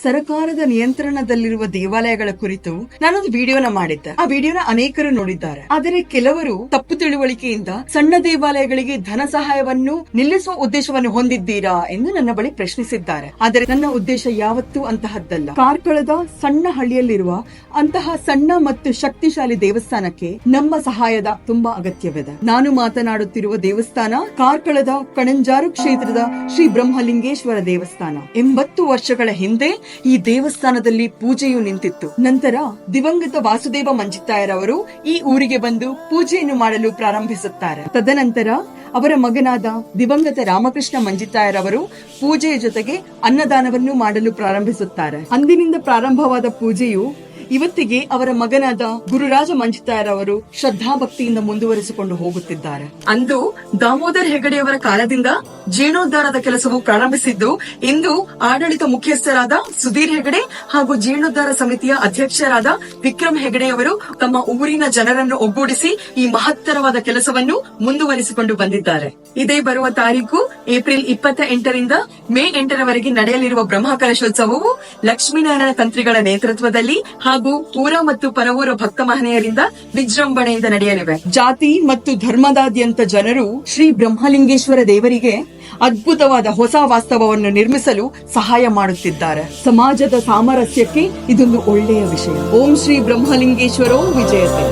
ಸರ್ಕಾರದ ನಿಯಂತ್ರಣದಲ್ಲಿರುವ ದೇವಾಲಯಗಳ ಕುರಿತು ನಾನೊಂದು ವಿಡಿಯೋನ ಮಾಡಿದ್ದೆ. ಆ ವಿಡಿಯೋನ ಅನೇಕರು ನೋಡಿದ್ದಾರೆ. ಆದರೆ ಕೆಲವರು ತಪ್ಪು ತಿಳುವಳಿಕೆಯಿಂದ ಸಣ್ಣ ದೇವಾಲಯಗಳಿಗೆ ಧನ ಸಹಾಯವನ್ನು ನಿಲ್ಲಿಸುವ ಉದ್ದೇಶವನ್ನು ಹೊಂದಿದ್ದೀರಾ ಎಂದು ನನ್ನ ಬಳಿ ಪ್ರಶ್ನಿಸಿದ್ದಾರೆ. ಆದರೆ ನನ್ನ ಉದ್ದೇಶ ಯಾವತ್ತೂ ಅಂತಹದ್ದಲ್ಲ. ಕಾರ್ಕಳದ ಸಣ್ಣ ಹಳ್ಳಿಯಲ್ಲಿರುವ ಅಂತಹ ಸಣ್ಣ ಮತ್ತು ಶಕ್ತಿಶಾಲಿ ದೇವಸ್ಥಾನಕ್ಕೆ ನಮ್ಮ ಸಹಾಯದ ತುಂಬಾ ಅಗತ್ಯವಿದೆ. ನಾನು ಮಾತನಾಡುತ್ತಿರುವ ದೇವಸ್ಥಾನ ಕಾರ್ಕಳದ ಕಣಂಜಾರು ಕ್ಷೇತ್ರದ ಶ್ರೀ ಬ್ರಹ್ಮಲಿಂಗೇಶ್ವರ ದೇವಸ್ಥಾನ. 80 ವರ್ಷಗಳ ಹಿಂದೆ ಈ ದೇವಸ್ಥಾನದಲ್ಲಿ ಪೂಜೆಯು ನಿಂತಿತ್ತು. ನಂತರ ದಿವಂಗತ ವಾಸುದೇವ ಮಂಜಿತಾಯರವರು ಈ ಊರಿಗೆ ಬಂದು ಪೂಜೆಯನ್ನು ಮಾಡಲು ಪ್ರಾರಂಭಿಸುತ್ತಾರೆ. ತದನಂತರ ಅವರ ಮಗನಾದ ದಿವಂಗತ ರಾಮಕೃಷ್ಣ ಮಂಜಿತಾಯರವರು ಪೂಜೆಯ ಜೊತೆಗೆ ಅನ್ನದಾನವನ್ನು ಮಾಡಲು ಪ್ರಾರಂಭಿಸುತ್ತಾರೆ. ಅಂದಿನಿಂದ ಪ್ರಾರಂಭವಾದ ಪೂಜೆಯು ಇವತ್ತಿಗೆ ಅವರ ಮಗನಾದ ಗುರುರಾಜ ಮಂಜಿತಾಯರವರು ಶ್ರದ್ಧಾಭಕ್ತಿಯಿಂದ ಮುಂದುವರಿಸಿಕೊಂಡು ಹೋಗುತ್ತಿದ್ದಾರೆ. ಅಂದು ದಾಮೋದರ್ ಹೆಗಡೆಯವರ ಕಾಲದಿಂದ ಜೀರ್ಣೋದ್ಧಾರದ ಕೆಲಸವು ಪ್ರಾರಂಭಿಸಿದ್ದು, ಇಂದು ಆಡಳಿತ ಮುಖ್ಯಸ್ಥರಾದ ಸುಧೀರ್ ಹೆಗಡೆ ಹಾಗೂ ಜೀರ್ಣೋದ್ಧಾರ ಸಮಿತಿಯ ಅಧ್ಯಕ್ಷರಾದ ವಿಕ್ರಮ್ ಹೆಗಡೆಯವರು ತಮ್ಮ ಊರಿನ ಜನರನ್ನು ಒಗ್ಗೂಡಿಸಿ ಈ ಮಹತ್ತರವಾದ ಕೆಲಸವನ್ನು ಮುಂದುವರಿಸಿಕೊಂಡು ಬಂದಿದ್ದಾರೆ. ಇದೇ ಬರುವ ತಾರೀಕು ಏಪ್ರಿಲ್ 28ರಿಂದ ಮೇ 8ರವರೆಗೆ ನಡೆಯಲಿರುವ ಬ್ರಹ್ಮಕಲಶೋತ್ಸವವು ಲಕ್ಷ್ಮೀನಾರಾಯಣ ತಂತ್ರಿಗಳ ನೇತೃತ್ವದಲ್ಲಿ ಹಾಗೂ ಊರ ಮತ್ತು ಪರವೂರ ಭಕ್ತ ಮಹನೀಯರಿಂದ ವಿಜೃಂಭಣೆಯಿಂದ ನಡೆಯಲಿವೆ. ಜಾತಿ ಮತ್ತು ಧರ್ಮದಾದ್ಯಂತ ಜನರು ಶ್ರೀ ಬ್ರಹ್ಮಲಿಂಗೇಶ್ವರ ದೇವರಿಗೆ ಅದ್ಭುತವಾದ ಹೊಸ ವಾಸ್ತವವನ್ನು ನಿರ್ಮಿಸಲು ಸಹಾಯ ಮಾಡುತ್ತಿದ್ದಾರೆ. ಸಮಾಜದ ಸಾಮರಸ್ಯಕ್ಕೆ ಇದೊಂದು ಒಳ್ಳೆಯ ವಿಷಯ. ಓಂ ಶ್ರೀ ಬ್ರಹ್ಮಲಿಂಗೇಶ್ವರೋ ವಿಜಯತೆ.